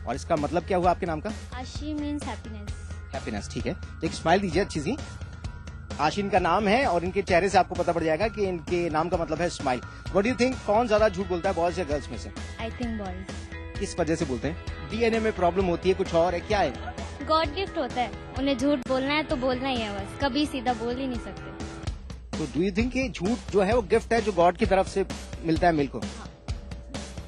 और इसका मतलब क्या हुआ आपके नाम का? आशी मीन्स हैप्पीनेस। हैप्पीनेस, ठीक है। एक स्माइल दीजिए अच्छी सी। आशी इनका नाम है और इनके चेहरे से आपको पता पड़ जाएगा कि इनके नाम का मतलब है smile. What do you think, कौन ज्यादा झूठ बोलता है, बॉयज या गर्ल्स में से? I think boys. किस वजह से बोलते हैं? डीएनए में प्रॉब्लम होती है, कुछ और है, क्या है? गॉड गिफ्ट होता है, उन्हें झूठ बोलना है तो बोलना ही है, बस कभी सीधा बोल ही नहीं सकते। तो डू यू थिंक झूठ जो है वो गिफ्ट है जो गॉड की तरफ से मिलता है मेल को? हाँ।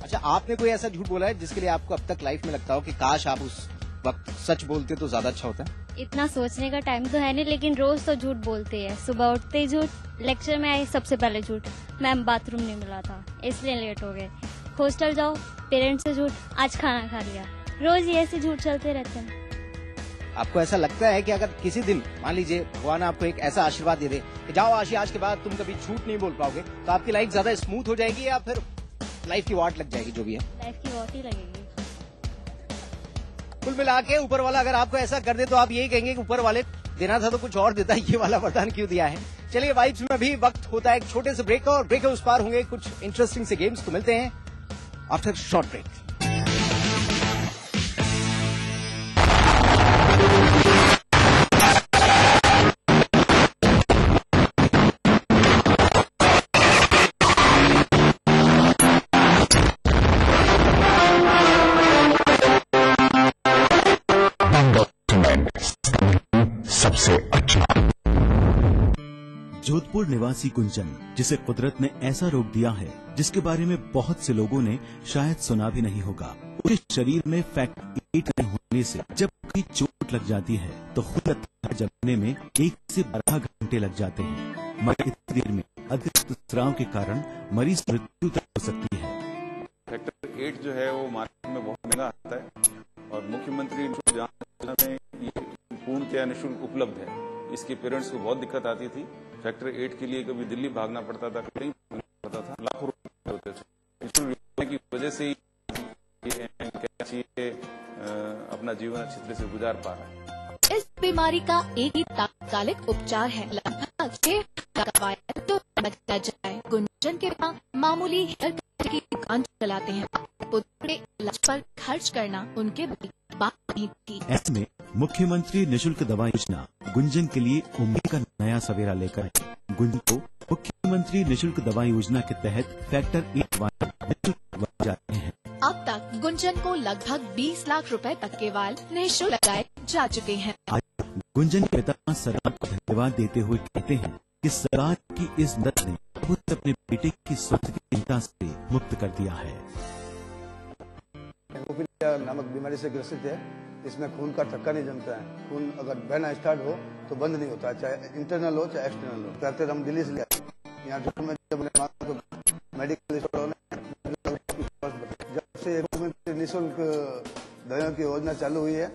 अच्छा, आपने कोई ऐसा झूठ बोला है जिसके लिए आपको अब तक लाइफ में लगता हो कि काश आप उस वक्त सच बोलते तो ज्यादा अच्छा होता? इतना सोचने का टाइम तो है नहीं, लेकिन रोज तो झूठ बोलते हैं। सुबह उठते ही झूठ, लेक्चर में आई सबसे पहले झूठ, मैम बाथरूम नहीं मिला था इसलिए लेट हो गए। हॉस्टल जाओ, पेरेंट्स से झूठ, आज खाना खा लिया। रोज ये ऐसे झूठ चलते रहते हैं। आपको ऐसा लगता है कि अगर किसी दिन मान लीजिए भगवान आपको एक ऐसा आशीर्वाद दे दे कि जाओ आशी, आज के बाद तुम कभी झूठ नहीं बोल पाओगे, तो आपकी लाइफ ज्यादा स्मूथ हो जाएगी या फिर लाइफ की वाट लग जाएगी? जो भी है, लाइफ की वाट ही लगेगी। कुल मिला के ऊपर वाला अगर आपको ऐसा कर दे तो आप यही कहेंगे कि ऊपर वाले देना था तो कुछ और देता, ये वाला वरदान क्यों दिया है? चलिए वाइब्स में भी वक्त होता है एक छोटे से ब्रेक का, और ब्रेक के उस पार होंगे कुछ इंटरेस्टिंग से गेम्स। तो मिलते हैं आफ्टर शॉर्ट ब्रेक। सबसे अच्छा जोधपुर निवासी गुंजन, जिसे कुदरत ने ऐसा रोग दिया है जिसके बारे में बहुत से लोगों ने शायद सुना भी नहीं होगा। उसके शरीर में फैक्टर 8 होने से जब कहीं चोट लग जाती है तो खुद जमने में 1 से 12 घंटे लग जाते हैं। मगर इतनी देर में अधिक स्राव के कारण मरीज मृत्यु तक हो सकती है। फैक्टर 8 जो है वो मार्केट में बहुत महंगा आता है और मुख्यमंत्री योजना में ये पूर्णतया निःशुल्क उपलब्ध है। इसके पेरेंट्स को बहुत दिक्कत आती थी। फैक्टर 8 के लिए कभी दिल्ली भागना पड़ता था, कहीं भागना पड़ता था, लाखों रुपए होते थे। निःशुल्क योजना की वजह से ही अपना जीवन अच्छी तरह से गुजार पा रहा है। इस बीमारी का एक ही तात्कालिक उपचार है, लगभग 6 दवाएं तो बचा जाए। गुंजन के पास मामूली हेयर कट की दुकान चलाते हैं। पुत्र इलाज पर खर्च करना उनके बात नहीं थी। ऐसे में मुख्यमंत्री निःशुल्क दवा योजना गुंजन के लिए उम्मीद का नया सवेरा लेकर गुंजन को मुख्यमंत्री निःशुल्क दवा योजना के तहत फैक्टर 8 वाले निःशुल्क जाते हैं। अब तक गुंजन को लगभग 20 लाख रुपए तक के वाल निःशुल्क लगाए जा चुके हैं। आज गुंजन के पिता सरकार को धन्यवाद देते हुए कहते हैं कि सरकार की इस मदद ने खुद अपने बेटे की स्वास्थ्य की चिंता से मुक्त कर दिया है। हेमोफीलिया नामक बीमारी से ग्रसित है। इसमें खून का थक्का नहीं जमता है। खून अगर बहना स्टार्ट हो तो बंद नहीं होता, चाहे इंटरनल हो चाहे एक्सटर्नल हो। कहते हम दिल्ली से ले यहाँ में जब मेडिकल स्टोर जब से निःशुल्क दवाइयों की योजना चालू हुई है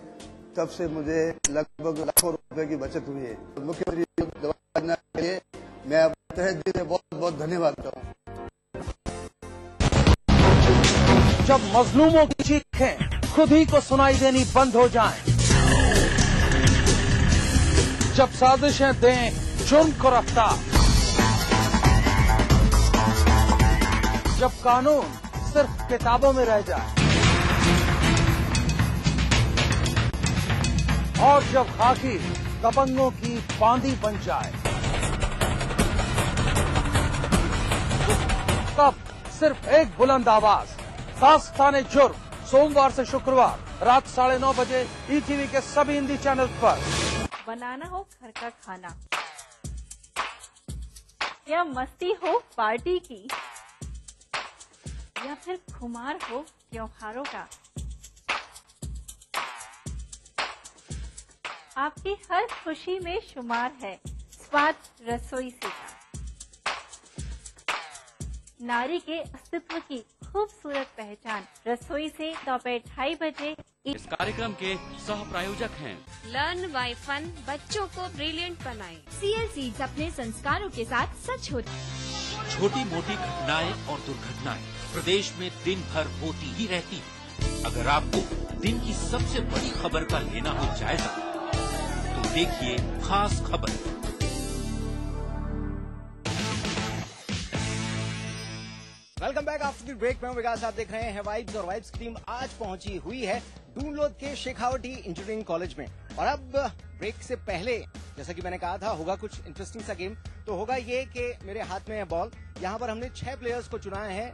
तब से मुझे लगभग लाखों रुपए की बचत हुई है। मुख्यमंत्री दवा योजना के लिए मैं तहे दिल से बहुत बहुत धन्यवाद करता हूँ। जब मजलूमों की चीखें खुद ही को सुनाई देनी बंद हो जाएं, जब साजिशें दें जुर्म को रफ्तार, जब कानून सिर्फ किताबों में रह जाए और जब खाकी दबंगों की बांदी बन जाए, तब सिर्फ एक बुलंद आवाज, दास्ताने जुर्म, सोमवार से शुक्रवार रात 9:30 बजे ईटीवी के सभी हिंदी चैनल पर। बनाना हो घर का खाना या मस्ती हो पार्टी की या फिर खुमार हो त्योहारों का, आपकी हर खुशी में शुमार है स्वाद रसोई से। नारी के अस्तित्व की खूबसूरत पहचान रसोई से दोपहर 2:30 बजे। इस कार्यक्रम के सह प्रायोजक हैं लर्न बाय फन, बच्चों को ब्रिलियंट बनाएं। CLC अपने संस्कारों के साथ सच होता है। छोटी मोटी घटनाएं और दुर्घटनाएं प्रदेश में दिन भर होती ही रहती है। अगर आपको दिन की सबसे बड़ी खबर का लेना हो जायजा तो देखिए खास खबर। Welcome welcome back after the break. मैं विकास, आप देख रहे हैं वाइब्स, और वाइब्स की टीम आज पहुंची हुई है डूनलोद के शेखावटी इंजीनियरिंग कॉलेज में। और अब ब्रेक से पहले जैसा कि मैंने कहा था होगा कुछ इंटरेस्टिंग सा गेम। तो होगा ये कि मेरे हाथ में है बॉल, यहाँ पर हमने 6 प्लेयर्स को चुना है,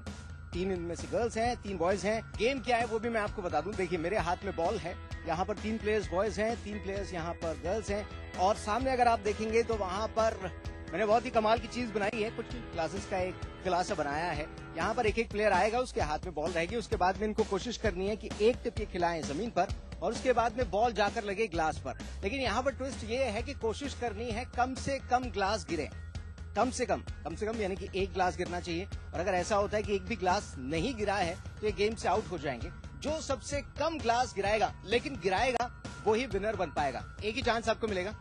3 इनमें से गर्ल्स हैं, 3 बॉयज हैं। गेम क्या है वो भी मैं आपको बता दूं। देखिए मेरे हाथ में बॉल है, यहाँ पर 3 प्लेयर्स बॉयज हैं, 3 प्लेयर्स यहाँ पर गर्ल्स हैं, और सामने अगर आप देखेंगे तो वहाँ पर मैंने बहुत ही कमाल की चीज बनाई है, कुछ क्लासेस का एक क्लास बनाया है। यहाँ पर एक प्लेयर आएगा, उसके हाथ में बॉल रहेगी, उसके बाद में इनको कोशिश करनी है कि एक टिप ये खिलाएं जमीन पर, और उसके बाद में बॉल जाकर लगे ग्लास पर। लेकिन यहाँ पर ट्विस्ट ये है कि कोशिश करनी है कम से कम ग्लास गिरे, कम से कम यानी कि एक ग्लास गिरना चाहिए। और अगर ऐसा होता है कि एक भी ग्लास नहीं गिरा है तो ये गेम से आउट हो जाएंगे। जो सबसे कम ग्लास गिराएगा, लेकिन गिराएगा, वो ही विनर बन पाएगा। एक ही चांस आपको मिलेगा।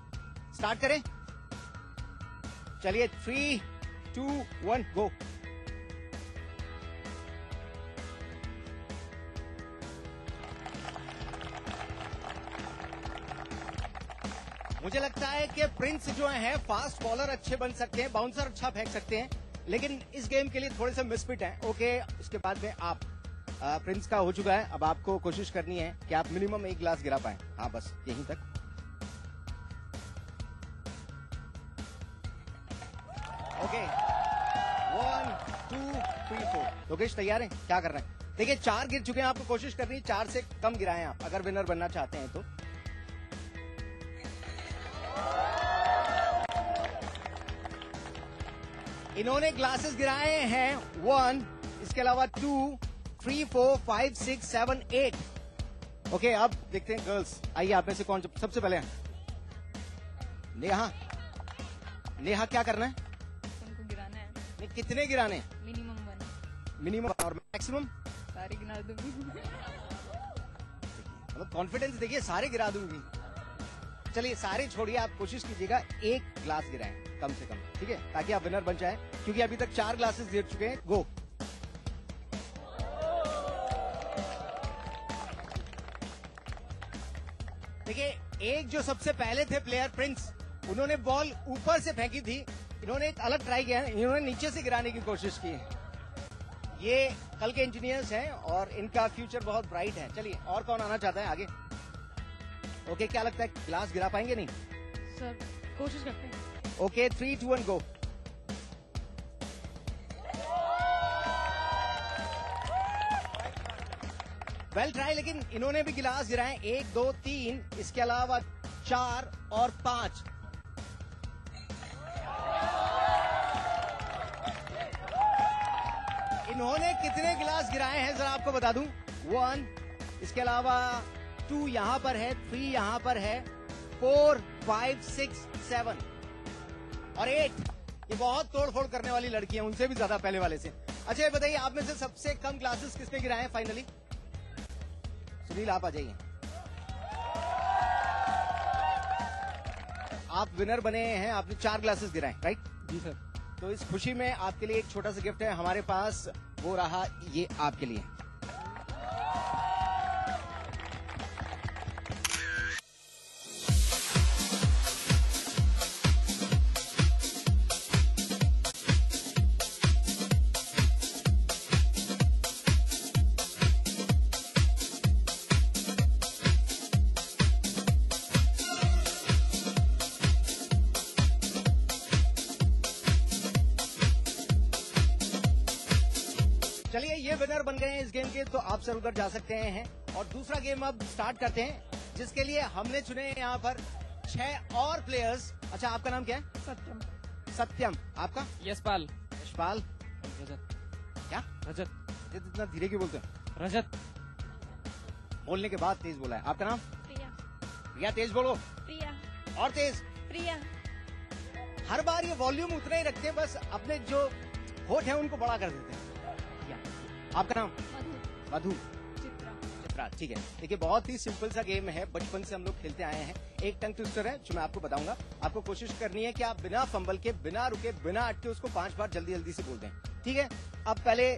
स्टार्ट करें, चलिए 3, 2, 1 गो। मुझे लगता है कि प्रिंस जो है फास्ट बॉलर अच्छे बन सकते हैं, बाउंसर अच्छा फेंक सकते हैं, लेकिन इस गेम के लिए थोड़े से मिसफिट हैं। ओके, उसके बाद में आप प्रिंस का हो चुका है, अब आपको कोशिश करनी है कि आप मिनिमम एक ग्लास गिरा पाएं। हाँ, बस यहीं तक। ओके, 1, 2, 3, 4। लोकेश तैयार हैं? क्या कर रहे हैं? देखिए 4 गिर चुके हैं, आपको कोशिश करनी है 4 से कम गिराएं आप, अगर विनर बनना चाहते हैं तो। इन्होंने ग्लासेस गिराए हैं 1, इसके अलावा 2, 3, 4, 5, 6, 7, 8। ओके, अब देखते हैं गर्ल्स। आइए, आप में से कौन सबसे पहले? नेहा। नेहा, क्या करना है? उनको गिराना है। नहीं, कितने गिराने? मिनिमम 1। मिनिमम और मैक्सिमम? सारे गिरा दूंगी। मतलब कॉन्फिडेंस देखिए, सारे गिरा दूंगी। चलिए सारे छोड़िए, आप कोशिश कीजिएगा एक ग्लास गिराएं कम से कम, ठीक है, ताकि आप विनर बन जाएं, क्योंकि अभी तक 4 ग्लासेस गिर चुके हैं। गो। देखिए एक जो सबसे पहले थे प्लेयर प्रिंस, उन्होंने बॉल ऊपर से फेंकी थी, इन्होंने एक अलग ट्राई किया, इन्होंने नीचे से गिराने की कोशिश की। ये कल के इंजीनियर्स हैं और इनका फ्यूचर बहुत ब्राइट है। चलिए, और कौन आना चाहता है आगे? ओके, क्या लगता है ग्लास गिरा पाएंगे? नहीं सर, कोशिश करते हैं। ओके, 3, 2, 1 गो। वेल ट्राई, लेकिन इन्होंने भी गिलास गिराए। 1, 2, 3, इसके अलावा 4 और 5। इन्होंने कितने गिलास गिराए हैं जरा आपको बता दूं। 1, इसके अलावा 2 यहां पर है, 3 यहां पर है, 4, 5, 6, 7 और 8। ये बहुत तोड़फोड़ करने वाली लड़की है, उनसे भी ज्यादा पहले वाले से। अच्छा ये बताइए, आप में से सबसे कम ग्लासेस किसने गिराए हैं फाइनली? सुनील, आप आ जाइए। आप विनर बने हैं, आपने 4 ग्लासेस गिराए, राइट? जी सर। तो इस खुशी में आपके लिए एक छोटा सा गिफ्ट है हमारे पास, वो रहा ये आपके लिए। चलिए, ये विनर बन गए हैं इस गेम के, तो आप सर उधर जा सकते हैं। और दूसरा गेम अब स्टार्ट करते हैं, जिसके लिए हमने चुने हैं यहाँ पर 6 और प्लेयर्स। अच्छा, आपका नाम क्या है? सत्यम। सत्यम। आपका? यशपाल। यशपाल। रजत। क्या? रजत। इतना धीरे क्यों बोलते हैं? रजत। बोलने के बाद तेज बोला है। आपका नाम? प्रिया। प्रिया, तेज बोलो। प्रिया। और तेज। प्रिया। हर बार ये वॉल्यूम उतना ही रखते हैं, बस अपने जो होठ है उनको बड़ा कर देते हैं। आपका नाम? मधु। चित्रा, ठीक है। देखिए बहुत ही सिंपल सा गेम है, बचपन से हम लोग खेलते आए हैं। एक टंग ट्विस्टर है जो मैं आपको बताऊंगा। आपको कोशिश करनी है कि आप बिना फंबल के, बिना रुके, बिना अटके उसको 5 बार जल्दी जल्दी से बोल दें, ठीक है? अब पहले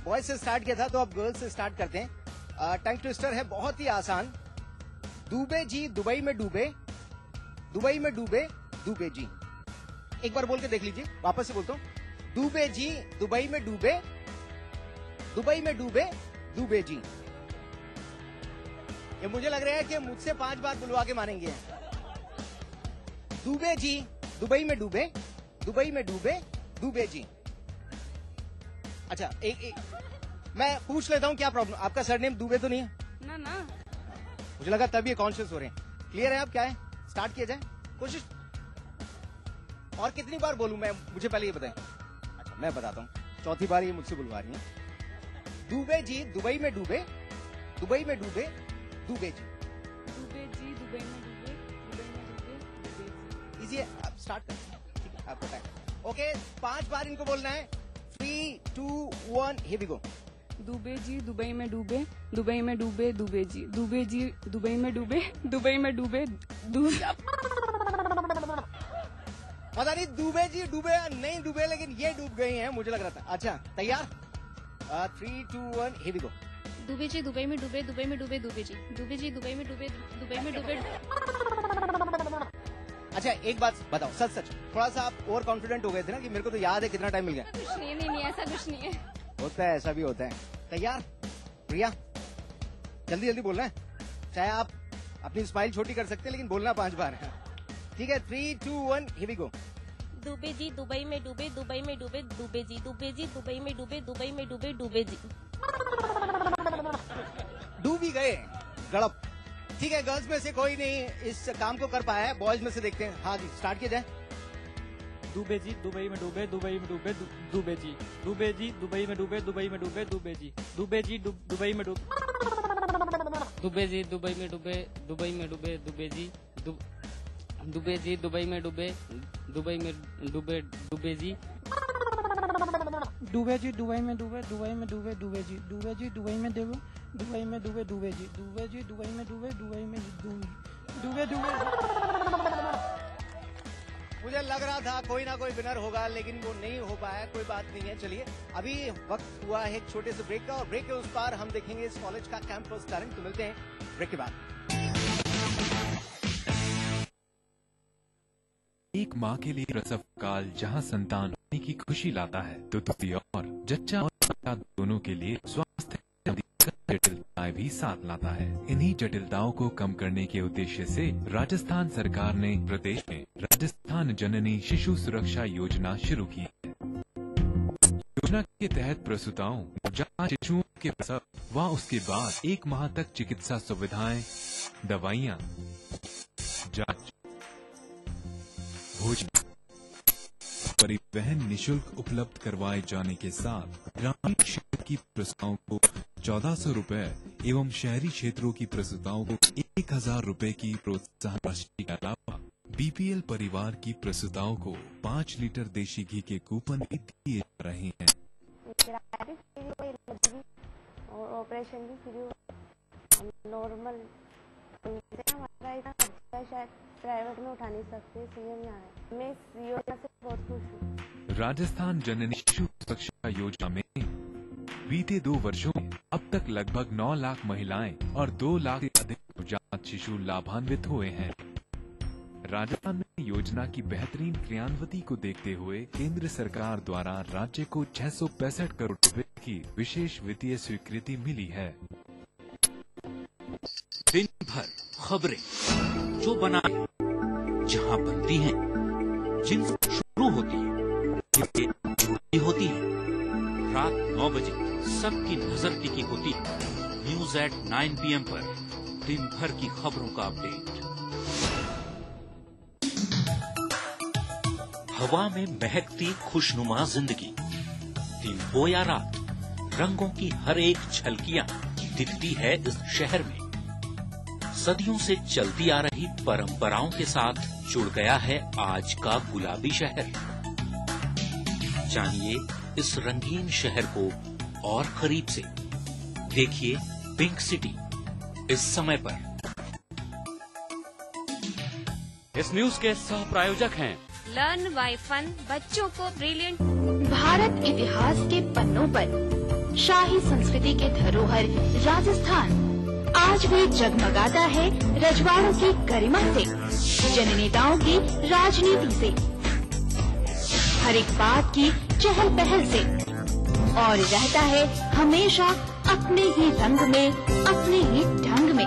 बॉयज से स्टार्ट किया था, तो अब गर्ल्स से स्टार्ट करते हैं। टंग ट्विस्टर है बहुत ही आसान। डूबे जी दुबई में डूबे, दुबई में डूबे, डूबे जी। एक बार बोल के देख लीजिए, वापस से बोलता हूँ। डूबे जी दुबई में डूबे, दुबई में डूबे दुबे जी। ये मुझे लग रहा है कि मुझसे 5 बार बुलवा के मानेंगे। दुबे जी, दुबई में डूबे दुबे जी। अच्छा एक मैं पूछ लेता हूँ, क्या प्रॉब्लम? आपका सरनेम दुबे तो नहीं है ना? ना मुझे लगा तब ये कॉन्शियस हो रहे हैं। क्लियर है? अब क्या है, स्टार्ट किया जाए कोशिश। और कितनी बार बोलूं मैं, मुझे पहले ये बताएं। अच्छा मैं बताता हूँ, चौथी बार ये मुझसे बुलवा रही है। दुबे जी दुबई में डूबे दुबे जी। दुबे जी दुबई में डूबे दुबे जी। इजी है, अब स्टार्ट करें। ठीक है, आप बताएं। ओके 5 बार इनको बोलना है। 3, 2, 1 here we go. Dubey ji Dubai में डूबे दुबई में डूबे दुबे जी। दुबे जी दुबई में डूबे दुबई में डूबे पता नहीं दुबे जी डूबे या नहीं डूबे, लेकिन ये डूब गई हैं मुझे लग रहा था। अच्छा तैयार? 3, 2, 1 here we go. Dubey ji Dubai में डूबे दुबई में डूबे दुबे जी। दुबे जी दुबई में डूबे दुबई में डूबे। अच्छा एक बात बताओ, सच सच थोड़ा सा आप ओवर कॉन्फिडेंट हो गए थे ना कि मेरे को तो याद है कितना टाइम मिल गया। कुछ नहीं ऐसा कुछ नहीं है। होता है, ऐसा भी होता है। तैयार प्रिया? जल्दी जल्दी बोलना है, चाहे आप अपनी स्माइल छोटी कर सकते हैं लेकिन बोलना 5 बार है। ठीक है 3, 2, 1 here we go. Dubey ji Dubai में डूबे दुबई में डूबे दुबे जी। दुबे जी दुबई में डूबे दुबई में डूबे दुबे जी। डूब ही गए गड़प। ठीक है गर्ल्स में से कोई नहीं इस काम को कर पाया है, बॉयज में से देखते हैं। हाँ जी स्टार्ट किया जाए। दुबे जी दुबई में डूबे दुबई में डूबे दुबे जी। दुबे जी दुबई में डूबे दुबई में डूबे दुबे जी। दुबे जी दुबई में डूबे दुबे जी दुबई में डूबे दुबई में डूबे दुबे जी। दुबे जी दुबई में डूबे दुबई में डूबे दुबे जी। दुबे जी दुबई में डूबे दुबई में डूबे दुबे जी। दुबे जी दुबई में डूबे दुबई में डूबे दुबे जी। दुबे जी दुबई में डूबे दुबई में डूबे दुबे। मुझे लग रहा था कोई ना कोई विनर होगा लेकिन वो नहीं हो पाया, कोई बात नहीं है। चलिए अभी वक्त हुआ है एक छोटे से ब्रेक का, और ब्रेक के उस पार हम देखेंगे इस कॉलेज का कैंपस टैलेंट। तो मिलते हैं ब्रेक के बाद। एक माँ के लिए प्रसव काल जहाँ संतान होने की खुशी लाता है, तो दूसरी ओर जच्चा और बच्चा दोनों के लिए स्वास्थ्य जटिलताएं भी साथ लाता है। इन्हीं जटिलताओं को कम करने के उद्देश्य से राजस्थान सरकार ने प्रदेश में राजस्थान जननी शिशु सुरक्षा योजना शुरू की है। योजना के तहत प्रसूताओं, नवजात शिशुओं के प्रसव व उसके बाद 1 माह तक चिकित्सा सुविधाएं, दवाइयाँ, जांच, भोजन, परिवहन निःशुल्क उपलब्ध करवाए जाने के साथ ग्रामीण क्षेत्र की प्रसूताओं को 1400 रुपए एवं शहरी क्षेत्रों की प्रसूताओं को 1000 रुपए की प्रोत्साहन राशि के अलावा बीपीएल परिवार की प्रसूताओं को 5 लीटर देशी घी के कूपन भी दिए जा रहे हैं। और ऑपरेशन भी फ्री नॉर्मल हमारा इतना खर्चा शायद प्राइवेट में उठा नहीं सकते, सीएम यहाँ है। मैं इस योजना से बहुत खुश हूँ। राजस्थान जननी शिशु सुरक्षा योजना में बीते 2 वर्षों में अब तक लगभग 9 लाख महिलाएं और 2 लाख से अधिक नवजात शिशु लाभान्वित हुए हैं। राजस्थान में योजना की बेहतरीन क्रियान्विति को देखते हुए केंद्र सरकार द्वारा राज्य को 665 करोड़ रुपए की विशेष वित्तीय स्वीकृति मिली है। दिन भर खबरें जो बनाए, जहां बनती हैं, जिनसे शुरू होती है, जिनसे जुड़ी होती है, रात 9 बजे सबकी नजर टिकी होती है न्यूज एट 9 PM पर दिन भर की खबरों का अपडेट। हवा में महकती खुशनुमा जिंदगी, दिन हो या रात, रंगों की हर एक झलकियां दिखती है इस शहर में। सदियों से चलती आ रही परंपराओं के साथ जुड़ गया है आज का गुलाबी शहर। जानिए इस रंगीन शहर को और करीब से। देखिए पिंक सिटी इस समय पर। इस न्यूज के सह प्रायोजक हैं लर्न बाय फन, बच्चों को ब्रिलियंट। भारत इतिहास के पन्नों पर शाही संस्कृति के धरोहर राजस्थान आज भी जगमगाता है रजवाड़ों की गरिमा से, जननेताओं की राजनीति से, हर एक बात की चहल पहल से। और रहता है हमेशा अपने ही रंग में, अपने ही ढंग में।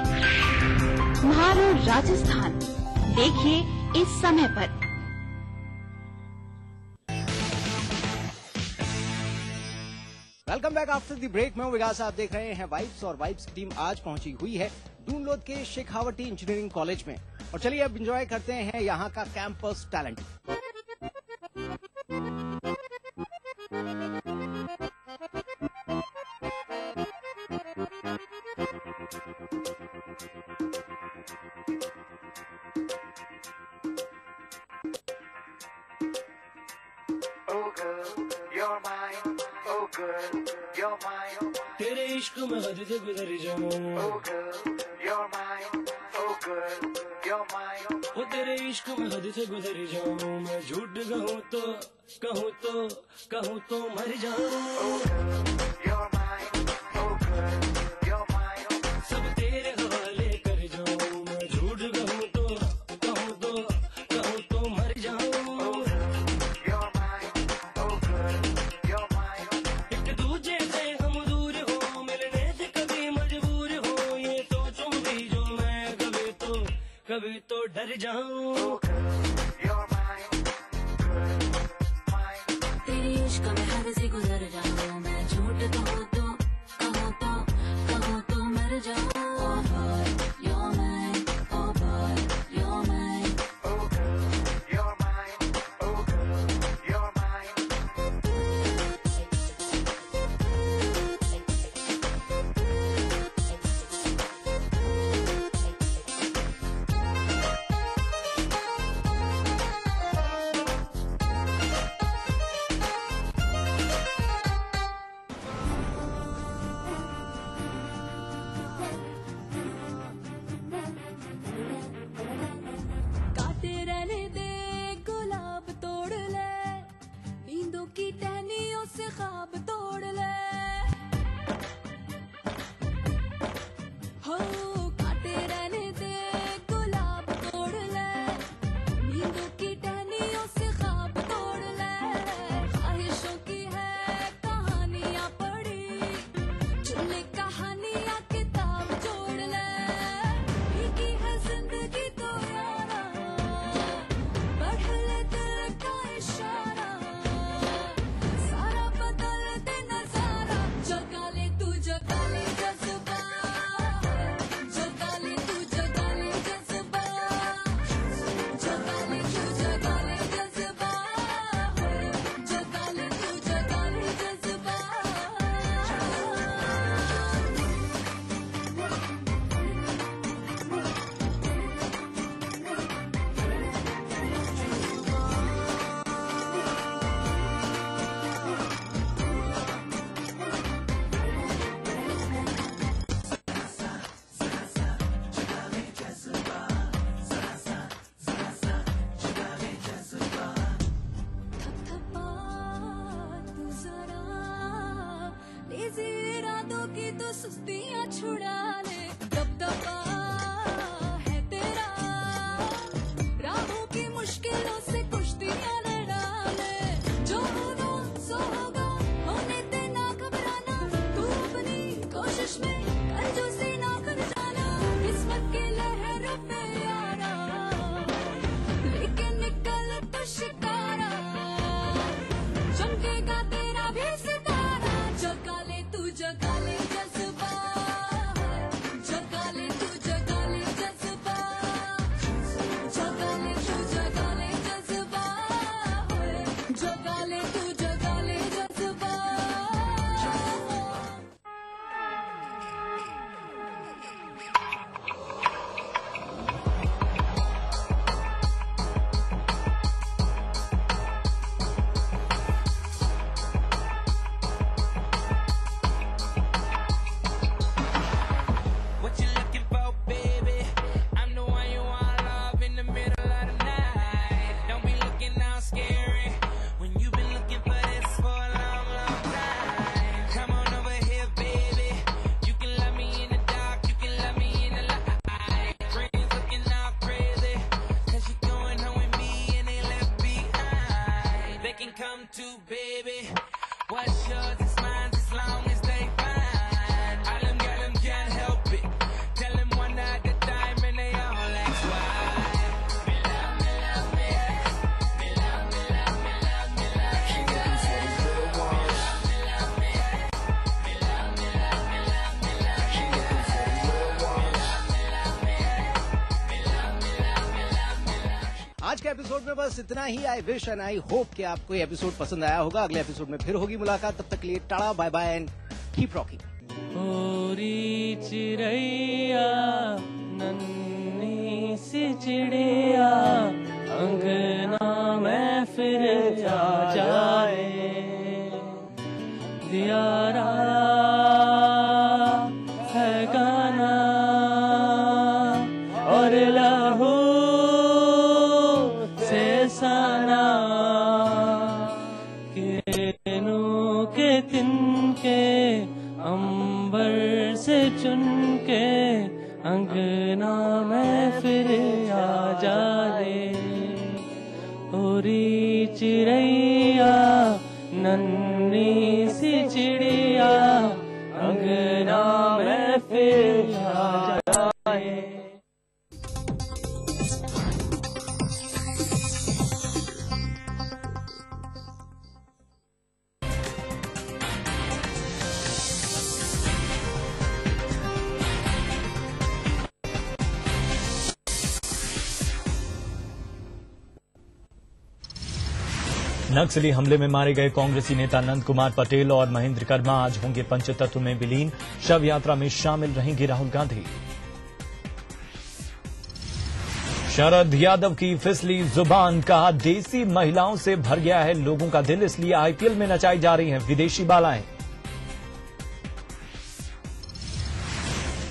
म्हारो राजस्थान देखिए इस समय पर। Welcome back after the break. मैं विकास, आप देख रहे हैं वाइब्स और वाइब्स की टीम आज पहुंची हुई है डूनलोद के शेखावटी इंजीनियरिंग कॉलेज में। और चलिए अब एंजॉय करते हैं यहाँ का कैंपस टैलेंट। तेरे इश्क में हद से गुजर जाऊं, वो तेरे इश्क में हद से गुजर जाऊं। मैं झूठ कहूँ तो मर जाऊं। सब तेरे हवाले कर जाऊं। मैं झूठ कहूँ तो मर जाऊं। कभी तो डर जाऊं। तेरी इश्क में हद से गुजर जाऊं। मैं झूठ कहूँ तो मर जाऊं। Oh boy, you're mine. Oh boy, you're mine. Oh girl, you're mine. Oh girl, you're mine. come to, baby. What's yours is mine. आज के एपिसोड में बस इतना ही। I wish and I hope कि आपको ये एपिसोड पसंद आया होगा। अगले एपिसोड में फिर होगी मुलाकात, तब तक के लिए tata bye bye and keep rocking. ओरी चिड़ैया नन्ही सी चिड़िया अंगना में फिर आ जाए, दियारा है गाना और लहू से सना किरणों के तिनके अंबर से चुन के अंगना में फिर आ जाए। ओरी चिड़ैया नन्ही सी चिड़िया अंगना में फिर आ जाए। नक्सली हमले में मारे गए कांग्रेसी नेता नंद कुमार पटेल और महेंद्र कर्मा आज होंगे पंचतत्व में विलीन। शव यात्रा में शामिल रहेंगे राहुल गांधी। शरद यादव की फिसली जुबान, कहा देसी महिलाओं से भर गया है लोगों का दिल, इसलिए आईपीएल में नचाई जा रही हैं विदेशी बालाएं।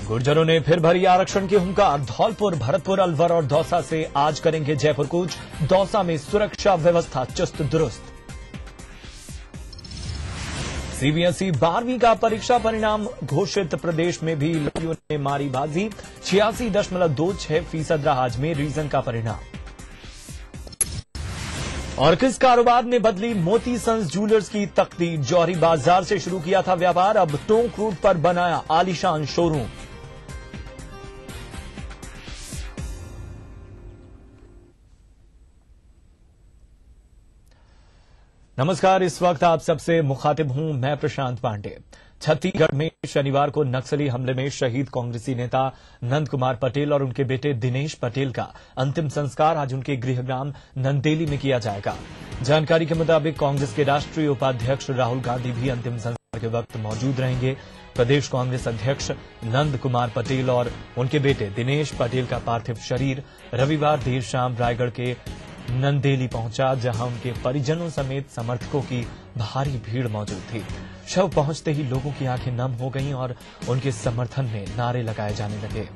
गुर्जरों ने फिर भरी आरक्षण की हुंकार। धौलपुर, भरतपुर, अलवर और दौसा से आज करेंगे जयपुर कूच। दौसा में सुरक्षा व्यवस्था चुस्त दुरुस्त। सीबीएसई 12वीं का परीक्षा परिणाम घोषित, प्रदेश में भी लड़कियों ने मारी बाजी। 86.26% रहा अजमेर रीजन का परिणाम। और किस कारोबार ने बदली मोती सन्स ज्वेलर्स की तकदीर। जौहरी बाजार से शुरू किया था व्यापार, अब टोंक रूट पर बनाया आलीशान शोरूम। नमस्कार, इस वक्त आप सबसे मुखातिब हूं मैं प्रशांत पांडे। छत्तीसगढ़ में शनिवार को नक्सली हमले में शहीद कांग्रेसी नेता नंद कुमार पटेल और उनके बेटे दिनेश पटेल का अंतिम संस्कार आज उनके गृहग्राम नंदेली में किया जाएगा। जानकारी के मुताबिक कांग्रेस के राष्ट्रीय उपाध्यक्ष राहुल गांधी भी अंतिम संस्कार के वक्त मौजूद रहेंगे। प्रदेश कांग्रेस अध्यक्ष नंद कुमार पटेल और उनके बेटे दिनेश पटेल का पार्थिव शरीर रविवार देर शाम रायगढ़ के नंदेली पहुंचा, जहां उनके परिजनों समेत समर्थकों की भारी भीड़ मौजूद थी। शव पहुंचते ही लोगों की आंखें नम हो गईं और उनके समर्थन में नारे लगाए जाने लगे।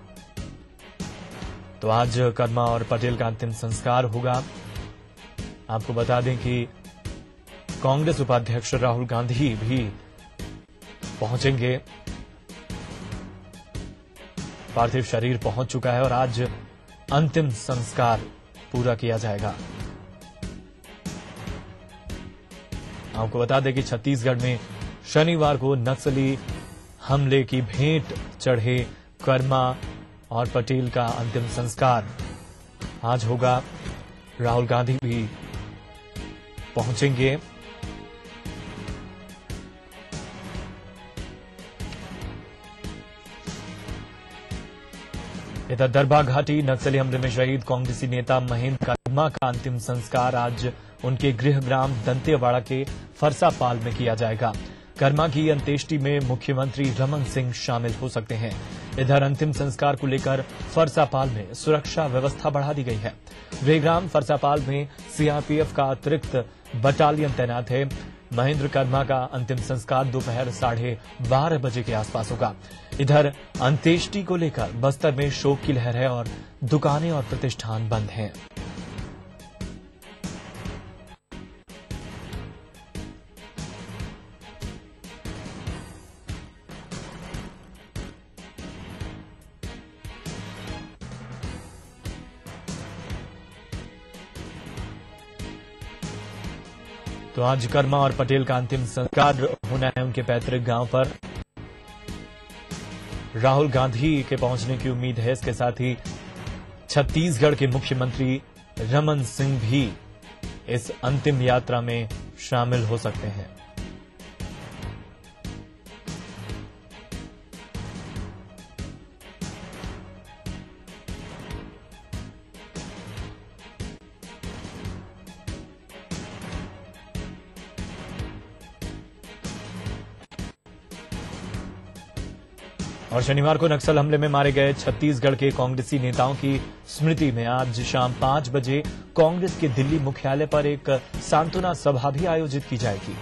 तो आज कर्मा और पटेल का अंतिम संस्कार होगा। आपको बता दें कि कांग्रेस उपाध्यक्ष राहुल गांधी भी पहुंचेंगे। पार्थिव शरीर पहुंच चुका है और आज अंतिम संस्कार पूरा किया जाएगा। आपको बता दें कि छत्तीसगढ़ में शनिवार को नक्सली हमले की भेंट चढ़े कर्मा और पटेल का अंतिम संस्कार आज होगा। राहुल गांधी भी पहुंचेंगे। इधर दरभा घाटी नक्सली हमले में शहीद कांग्रेसी नेता महेंद्र कर्मा का अंतिम संस्कार आज उनके गृहग्राम दंतेवाड़ा के फरसापाल में किया जाएगा। कर्मा की अंत्येष्टि में मुख्यमंत्री रमन सिंह शामिल हो सकते हैं। इधर अंतिम संस्कार को लेकर फरसापाल में सुरक्षा व्यवस्था बढ़ा दी गई है। गृहग्राम फरसापाल में सीआरपीएफ का अतिरिक्त बटालियन तैनात है। महेंद्र कर्मा का अंतिम संस्कार दोपहर 12:30 बजे के आसपास होगा। इधर अंत्येष्टि को लेकर बस्तर में शोक की लहर है और दुकानें और प्रतिष्ठान बंद हैं। तो आज कर्मा और पटेल का अंतिम संस्कार होना है उनके पैतृक गांव पर। राहुल गांधी के पहुंचने की उम्मीद है। इसके साथ ही छत्तीसगढ़ के मुख्यमंत्री रमन सिंह भी इस अंतिम यात्रा में शामिल हो सकते हैं। और शनिवार को नक्सल हमले में मारे गए छत्तीसगढ़ के कांग्रेसी नेताओं की स्मृति में आज शाम 5 बजे कांग्रेस के दिल्ली मुख्यालय पर एक सांत्वना सभा भी आयोजित की जाएगी।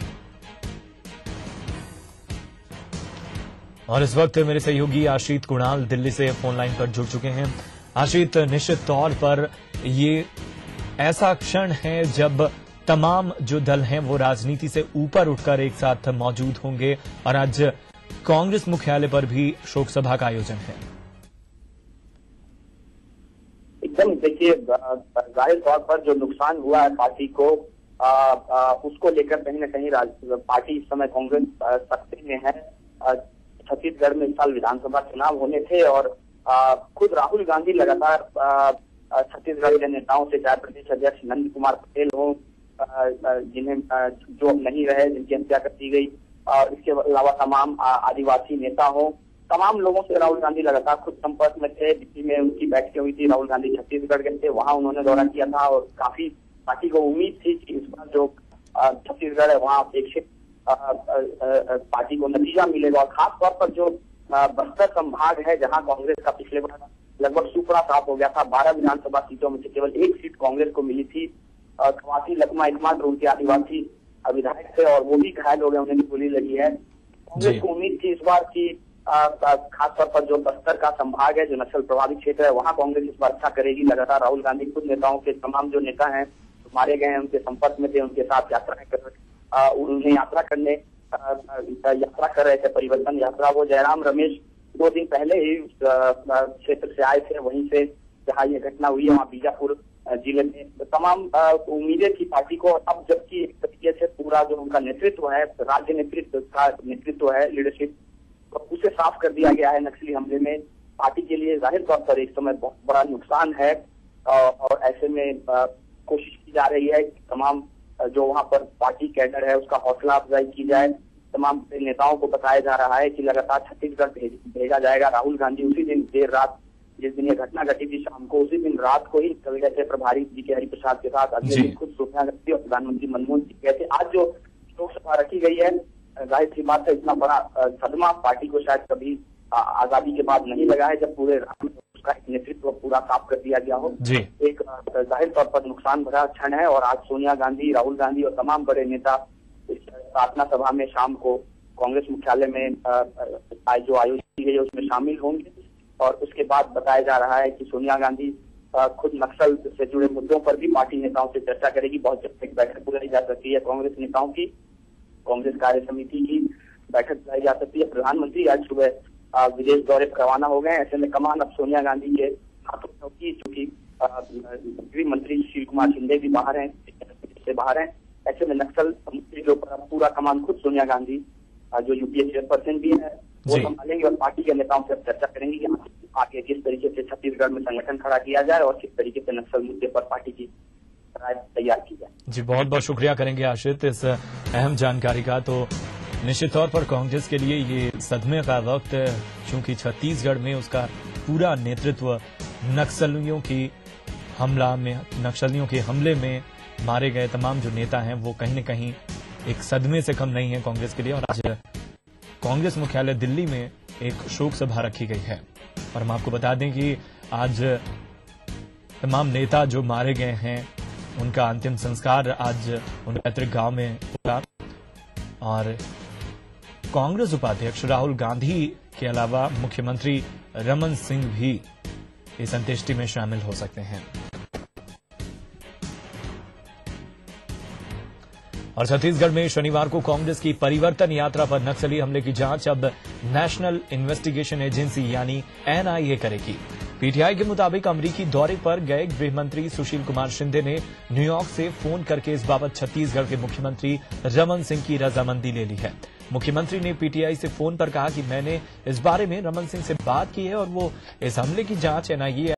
और इस वक्त मेरे सहयोगी आशीत कुणाल दिल्ली से फोन लाइन पर जुड़ चुके हैं। आशीत, निश्चित तौर पर ये ऐसा क्षण है जब तमाम जो दल हैं वो राजनीति से ऊपर उठकर एक साथ मौजूद होंगे और आज कांग्रेस मुख्यालय पर भी शोक सभा का आयोजन है। एकदम देखिए, जाहिर तौर पर जो नुकसान हुआ है पार्टी को उसको लेकर कहीं न कहीं पार्टी इस समय कांग्रेस सत्ता में है। छत्तीसगढ़ में इस साल विधानसभा चुनाव होने थे और खुद राहुल गांधी लगातार छत्तीसगढ़ के नेताओं से, चाहे प्रदेश अध्यक्ष नंद कुमार पटेल हो जिन्हें जो अब नहीं रहे, जिनकी हत्या कर दी गई, और इसके अलावा तमाम आदिवासी नेता हो, तमाम लोगों से राहुल गांधी लगातार खुद संपर्क में थे। दिल्ली में उनकी बैठकें हुई थी, राहुल गांधी छत्तीसगढ़ गए थे, वहां उन्होंने दौरा किया था और काफी पार्टी को उम्मीद थी कि इस बार जो छत्तीसगढ़ है वहां अपेक्षित पार्टी को नतीजा मिलेगा। और खासतौर पर जो बस्तर संभाग है जहां कांग्रेस का पिछले बार लगभग सुपड़ा साफ हो गया था, 12 विधानसभा सीटों में से केवल 1 सीट कांग्रेस को मिली थी। खवासी लकमा एकमात्र उनके आदिवासी विधायक थे और वो भी घायल हो गए, उन्हें भी गोली लगी है। कांग्रेस को उम्मीद थी इस बार की खासतौर पर जो बस्तर का संभाग है, जो नक्सल प्रभावित क्षेत्र है, वहां कांग्रेस इस बार अच्छा करेगी। लगातार राहुल गांधी खुद नेताओं के, तमाम जो नेता हैं मारे गए हैं उनके संपर्क में थे, उनके साथ उन्हें यात्रा कर रहे थे, परिवर्तन यात्रा। वो जयराम रमेश 2 दिन पहले ही क्षेत्र से आए थे, वहीं से जहाँ ये घटना हुई है वहाँ बीजापुर जिले में। तो तमाम उम्मीदें थी पार्टी को, अब जबकि एक तरीके से पूरा जो उनका नेतृत्व है, राज्य नेतृत्व का नेतृत्व है, लीडरशिप, तो उसे साफ कर दिया गया है नक्सली हमले में। पार्टी के लिए जाहिर तौर पर एक समय बहुत बड़ा नुकसान है और ऐसे में कोशिश की जा रही है कि तमाम जो वहां पर पार्टी कैडर है उसका हौसला अफजाई की जाए। तमाम नेताओं को बताया जा रहा है कि लगातार छत्तीसगढ़ भेजा जाएगा। राहुल गांधी उसी दिन देर रात, जिस दिन ये घटना घटी थी शाम को, उसी दिन रात को ही निकल गए थे प्रभारी जी के हरिप्रसाद के साथ। अगले दिन खुद सोनिया गांधी और प्रधानमंत्री मनमोहन सिंह गए थे। आज जो शोक सभा रखी गई है, जाहिर सी बात है इतना बड़ा सदमा पार्टी को शायद कभी आजादी के बाद नहीं लगा है, जब पूरे राज्य में उसका एक नेतृत्व पूरा साफ कर दिया गया हो। एक जाहिर तौर पर नुकसान भरा क्षण है और आज सोनिया गांधी, राहुल गांधी और तमाम बड़े नेता इस प्रार्थना सभा में शाम को कांग्रेस मुख्यालय में जो आयोजित की गई है उसमें शामिल होंगे। और उसके बाद बताया जा रहा है कि सोनिया गांधी खुद नक्सल से जुड़े मुद्दों पर भी पार्टी नेताओं से चर्चा करेगी। बहुत जल्द एक बैठक बुलाई जा सकती है कांग्रेस नेताओं की, कांग्रेस कार्य समिति की बैठक बुलाई जा सकती है। प्रधानमंत्री आज सुबह विदेश दौरे पर रवाना हो गए। ऐसे में कमान अब सोनिया गांधी के हाथों में होगी, चूंकि गृह मंत्री सुशील कुमार शिंदे भी बाहर हैं, से बाहर हैं। ऐसे में नक्सल के ऊपर पूरा कमान खुद सोनिया गांधी, जो यूपीए चेयरपर्सन भी है, वो संभालेंगे और पार्टी के नेताओं से चर्चा करेंगे कि आगे किस तरीके से छत्तीसगढ़ में संगठन खड़ा किया जाए और किस तरीके से नक्सल मुद्दे पर पार्टी की राय तैयार की जाए। जी, बहुत बहुत शुक्रिया करेंगे आशित इस अहम जानकारी का। तो निश्चित तौर पर कांग्रेस के लिए ये सदमे का वक्त है, क्योंकि छत्तीसगढ़ में उसका पूरा नेतृत्व नक्सलियों के हमले में मारे गए तमाम जो नेता हैं वो कहीं न कहीं एक सदमे से कम नहीं है कांग्रेस के लिए। और आज कांग्रेस मुख्यालय दिल्ली में एक शोक सभा रखी गई है और हम आपको बता दें कि आज तमाम नेता जो मारे गए हैं उनका अंतिम संस्कार आज उनके पैतृक गांव में होगा और कांग्रेस उपाध्यक्ष राहुल गांधी के अलावा मुख्यमंत्री रमन सिंह भी इस अंत्येष्टि में शामिल हो सकते हैं। और छत्तीसगढ़ में शनिवार को कांग्रेस की परिवर्तन यात्रा पर नक्सली हमले की जांच अब नेशनल इन्वेस्टिगेशन एजेंसी यानी एनआईए करेगी। पीटीआई के मुताबिक अमरीकी दौरे पर गए गृह मंत्री सुशील कुमार शिंदे ने न्यूयॉर्क से फोन करके इस बाबत छत्तीसगढ़ के मुख्यमंत्री रमन सिंह की रजामंदी ले ली है। मुख्यमंत्री ने पीटीआई से फोन पर कहा कि मैंने इस बारे में रमन सिंह से बात की है और वो इस हमले की जांच एनआईए